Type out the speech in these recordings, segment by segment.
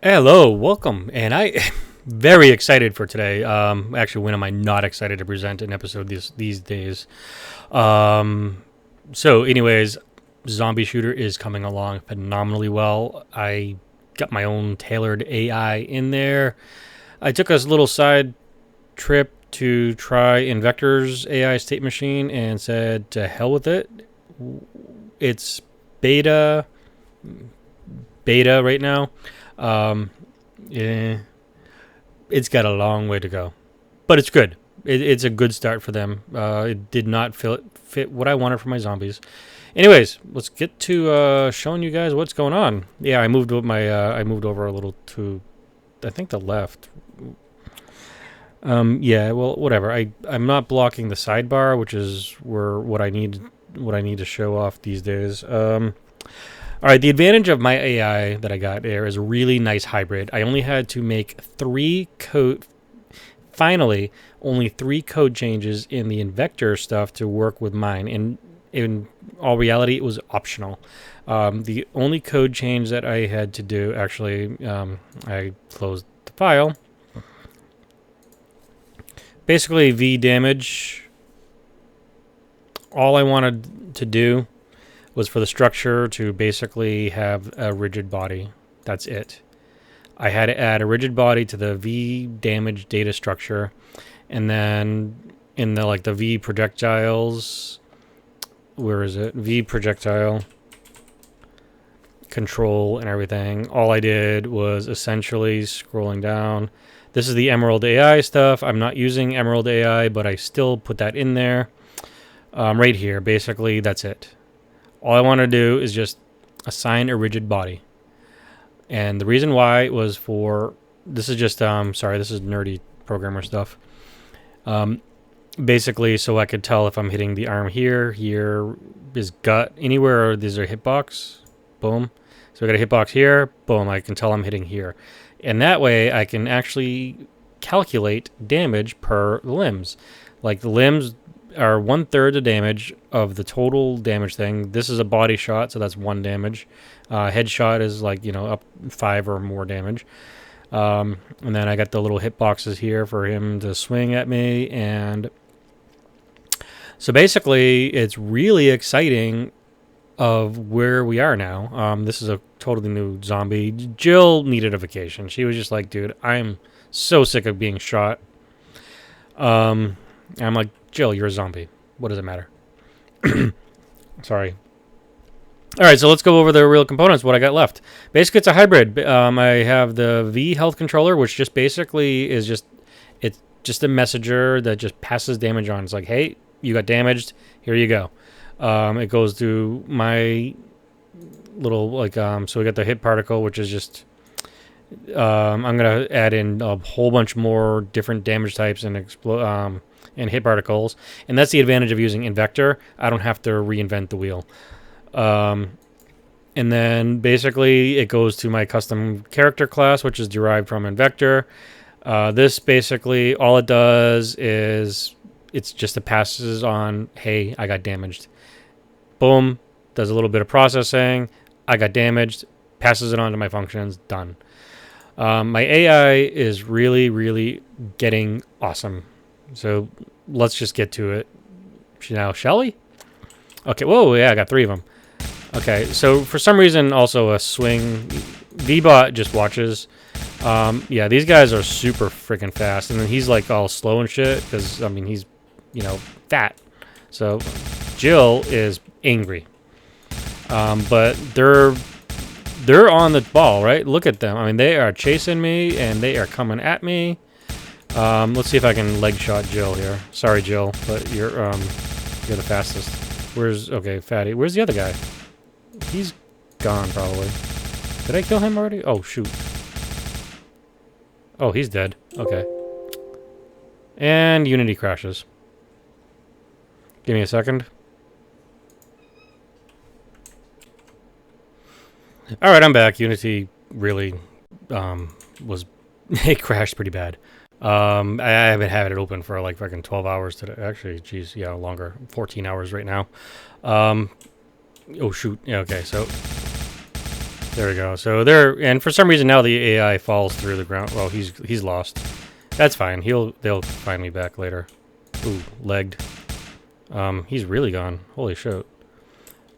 Hello, welcome, and I very excited for today. Actually, when am I not excited to present an episode these days? Um, anyways, Zombie Shooter is coming along phenomenally well. I got my own tailored AI in there. I took a little side trip to try Invector's AI state machine and said to hell with it. It's beta right now. Um, yeah, it's got a long way to go, but it's good. It's a good start for them. It did not fit what I wanted for my zombies. Anyways, let's get to showing you guys what's going on. Yeah, I moved over a little to, I think, the left. Yeah, well, whatever. I'm not blocking the sidebar, which is where what I need to show off these days. All right, the advantage of my AI that I got there is a really nice hybrid. I only had to make finally, only three code changes in the Invector stuff to work with mine. And in all reality, it was optional. The only code change that I had to do, actually, I closed the file. Basically, V damage. All I wanted to do was for the structure to basically have a rigid body. That's it. I had to add a rigid body to the V damage data structure, and then in the V projectiles, where is it? V projectile control and everything. All I did was essentially scrolling down. This is the Emerald AI stuff. I'm not using Emerald AI, but I still put that in there. Right here, basically, that's it. All I want to do is just assign a rigid body. And the reason why was this is just, sorry, this is nerdy programmer stuff. Basically, so I could tell if I'm hitting the arm here is gut, anywhere these are hitbox, boom. So I got a hitbox here, boom, I can tell I'm hitting here. And that way I can actually calculate damage per limbs. Like the limbs are 1/3 the damage of the total damage thing. This is a body shot, so that's 1 damage. Headshot is up 5 or more damage. And then I got the little hitboxes here for him to swing at me. And so basically, it's really exciting of where we are now. This is a totally new zombie. Jill needed a vacation. She was just like, dude, I'm so sick of being shot. I'm like, Jill, you're a zombie. What does it matter? Sorry. All right, so let's go over the real components, what I got left. Basically, it's a hybrid. I have the V health controller, which just basically is it's just a messenger that just passes damage on. It's like, hey, you got damaged. Here you go. It goes to my little, so we got the hit particle, which is just, I'm going to add in a whole bunch more different damage types and and hit particles, and that's the advantage of using Invector. I don't have to reinvent the wheel. And then basically it goes to my custom character class, which is derived from Invector. This basically, all it does is it's just it passes on, hey, I got damaged. Boom, does a little bit of processing. I got damaged, passes it on to my functions, done. My AI is really, really getting awesome. So let's just get to it. Now, shall we? Okay, whoa, yeah, I got 3 of them. Okay, so for some reason, also a swing. V-Bot just watches. Yeah, these guys are super freaking fast. And then he's like all slow and shit because, I mean, he's, fat. So Jill is angry. But they're on the ball, right? Look at them. I mean, they are chasing me and they are coming at me. Let's see if I can leg shot Jill here. Sorry, Jill, but you're the fastest. Okay, Fatty. Where's the other guy? He's gone, probably. Did I kill him already? Oh, shoot. Oh, he's dead. Okay. And Unity crashes. Give me a second. Alright, I'm back. Unity really was... it crashed pretty bad. I haven't had it open for like fucking 12 hours today. Actually, geez, yeah, longer. 14 hours right now. Oh, shoot. Yeah, okay, so... There we go. So there, and for some reason now the AI falls through the ground. Well, he's lost. That's fine. They'll find me back later. Ooh, legged. He's really gone. Holy shit.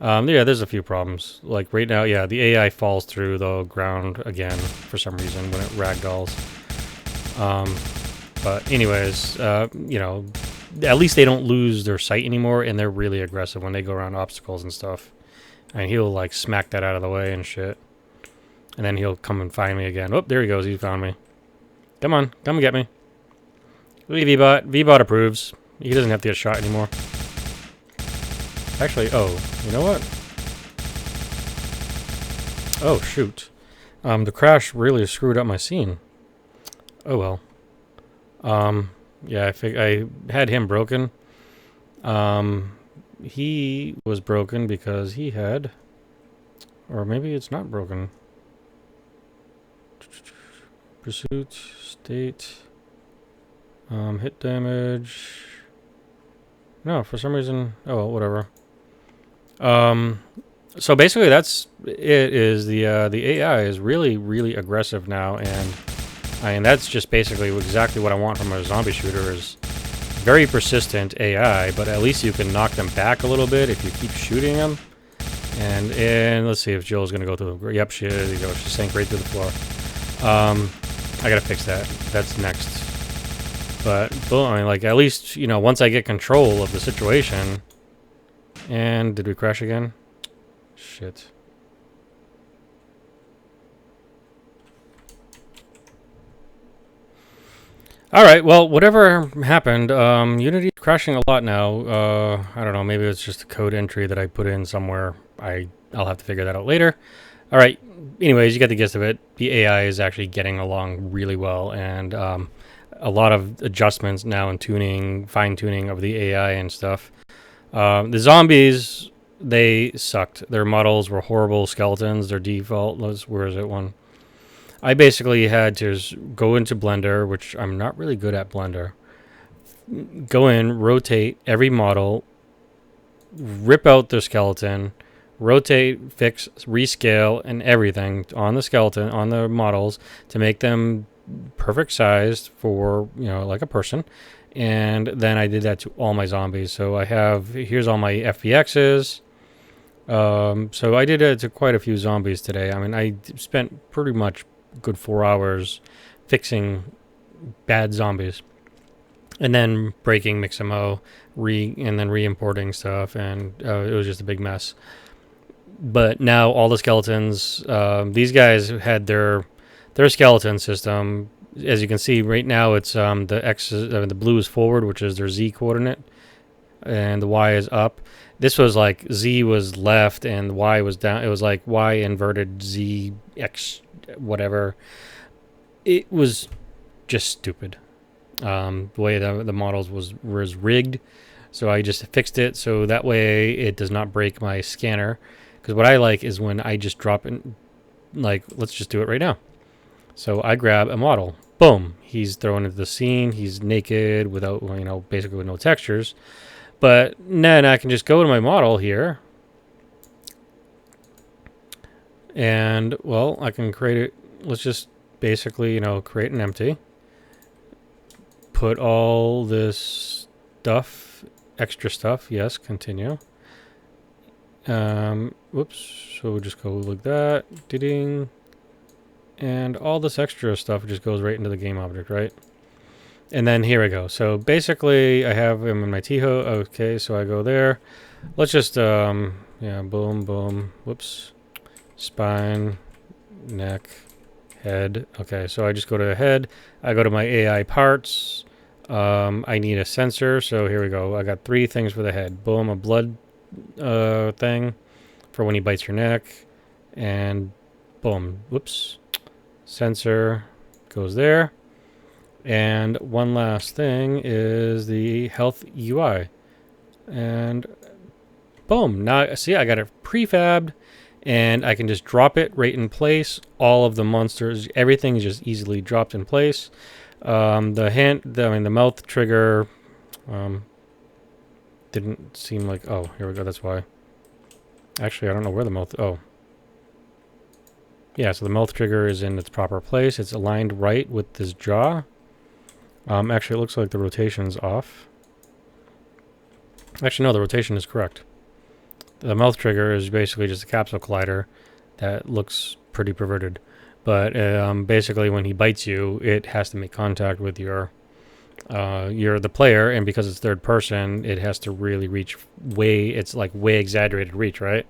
Yeah, there's a few problems. Like right now, yeah, the AI falls through the ground again for some reason when it ragdolls. But anyways, you know, at least they don't lose their sight anymore, and they're really aggressive when they go around obstacles and stuff. And he'll like smack that out of the way and shit. And then he'll come and find me again. Oh, there he goes. He found me. Come on, come and get me. V-Bot. V-Bot approves. He doesn't have to get shot anymore. Actually, oh, you know what? Oh, shoot. The crash really screwed up my scene. Oh, well. Yeah, I had him broken. He was broken because he had... Or maybe it's not broken. Pursuit, state, hit damage. No, for some reason... Oh, well, whatever. So basically that's it. Is the AI is really, really aggressive now, and that's just basically exactly what I want from a zombie shooter is very persistent AI, but at least you can knock them back a little bit if you keep shooting them. And let's see if Jill's gonna go through the... Yep, she is. She sank right through the floor. I gotta fix that. That's next. But, well, I mean, like, at least, you know, once I get control of the situation... And did we crash again? Shit. Alright, well, whatever happened, Unity's crashing a lot now. I don't know, maybe it's just a code entry that I put in somewhere. I'll have to figure that out later. Alright, anyways, you get the gist of it. The AI is actually getting along really well, and a lot of adjustments now in tuning, fine-tuning of the AI and stuff. The zombies, they sucked. Their models were horrible skeletons. Their default was, where is it one? I basically had to go into Blender, which I'm not really good at Blender. Go in, rotate every model, rip out their skeleton, rotate, fix, rescale, and everything on the skeleton, on the models to make them perfect sized for, you know, like a person. And then I did that to all my zombies. So I have, here's all my FBXs. So I did it to quite a few zombies today. I mean, I spent pretty much a good 4 hours fixing bad zombies. And then breaking Mixamo, and then re-importing stuff. And it was just a big mess. But now all the skeletons, these guys had their skeleton system. As you can see right now, it's the blue is forward, which is their Z coordinate, and the Y is up. This was like Z was left and Y was down. It was like Y inverted Z X whatever. It was just stupid. The way the models was rigged, so I just fixed it so that way it does not break my scanner. Because what I like is when I just drop it, like let's just do it right now. So I grab a model. Boom. He's thrown into the scene. He's naked without, you know, basically with no textures. But then I can just go to my model here. And, well, I can create it. Let's just basically, you know, create an empty. Put all this stuff, extra stuff. Yes, continue. Whoops. So we'll just go like that. Ding. And all this extra stuff just goes right into the game object, right? And then here we go. So basically, I have him in my Tiho. Okay, so I go there. Let's just, yeah, boom, boom. Whoops. Spine, neck, head. Okay, so I just go to head. I go to my AI parts. I need a sensor, so here we go. I got 3 things for the head. Boom, a blood thing for when he bites your neck. And boom, whoops. Sensor goes there. And one last thing is the health UI. And boom. Now, see, I got it prefabbed. And I can just drop it right in place. All of the monsters, everything is just easily dropped in place. The mouth trigger didn't seem like... Oh, here we go. That's why. Actually, I don't know where the mouth... Oh. Yeah, so the mouth trigger is in its proper place. It's aligned right with this jaw. Actually, it looks like the rotation's off. Actually, no, the rotation is correct. The mouth trigger is basically just a capsule collider that looks pretty perverted. But basically, when he bites you, it has to make contact with you're the player, and because it's third person, it has to really reach way. It's like way exaggerated reach, right?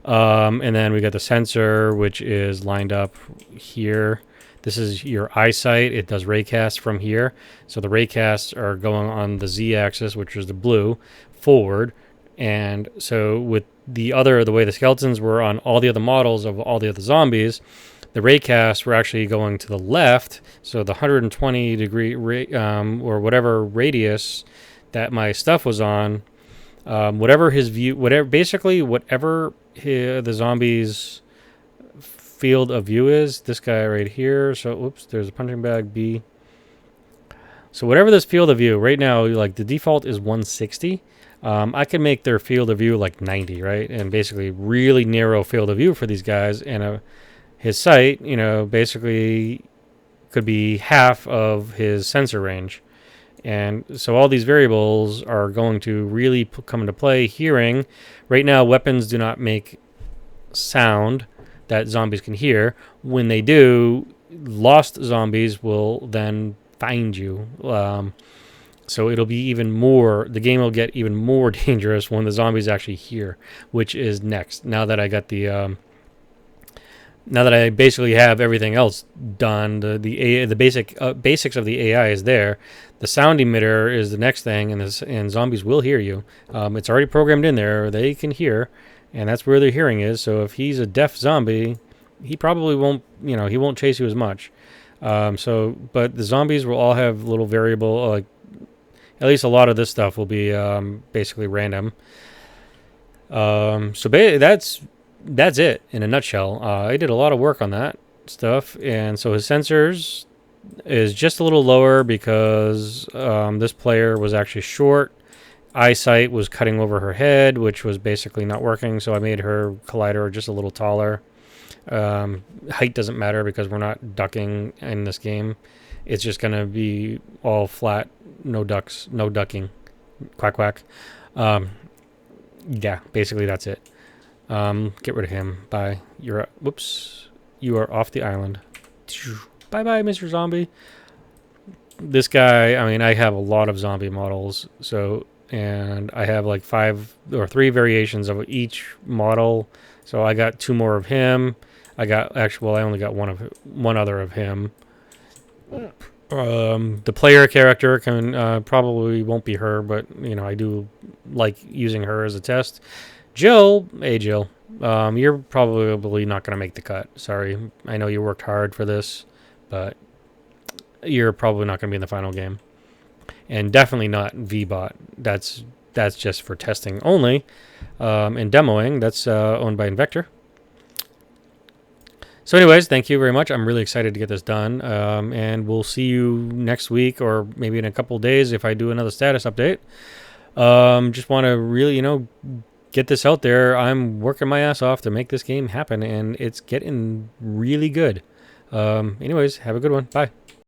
And then we got the sensor, which is lined up here. This is your eyesight. It does raycast from here. So the raycasts are going on the z-axis, which is the blue, forward. And so with the way the skeletons were on all the other models of all the other zombies, the raycasts were actually going to the left. So the 120 degree or whatever radius that my stuff was on, whatever his view, whatever the zombie's field of view is, this guy right here. So, oops, there's a punching bag B. So whatever this field of view right now, like the default is 160. I can make their field of view like 90, right? And basically really narrow field of view for these guys. And his sight, basically could be half of his sensor range. And so all these variables are going to really come into play. Hearing, right now, weapons do not make sound that zombies can hear. When they do, lost zombies will then find you. So it'll be even more, the game will get even more dangerous when the zombies actually hear, which is next. Now that I got now that I basically have everything else done, the basics of the AI is there. The sound emitter is the next thing, and zombies will hear you. It's already programmed in there; they can hear, and that's where their hearing is. So if he's a deaf zombie, he probably won't, he won't chase you as much. But the zombies will all have little variable, like at least a lot of this stuff will be basically random. That's it in a nutshell. I did a lot of work on that stuff, and so his sensors is just a little lower because this player was actually short. Eyesight was cutting over her head, which was basically not working, so I made her collider just a little taller. Height doesn't matter because we're not ducking in this game. It's just going to be all flat, no ducks, no ducking. Quack, quack. Yeah, basically that's it. Get rid of him. Bye. Whoops. You are off the island. Bye-bye, Mr. Zombie. This guy, I mean, I have a lot of zombie models, and I have like 5 or 3 variations of each model. So I got 2 more of him. I only got one other of him. The player character probably won't be her, but I do like using her as a test. Jill, hey Jill, you're probably not going to make the cut. Sorry, I know you worked hard for this, but you're probably not going to be in the final game, and definitely not VBot. That's just for testing only, and demoing. That's owned by Invector. So anyways, thank you very much. I'm really excited to get this done, and we'll see you next week or maybe in a couple of days if I do another status update. Just want to really, get this out there. I'm working my ass off to make this game happen, and it's getting really good. Anyways, have a good one. Bye.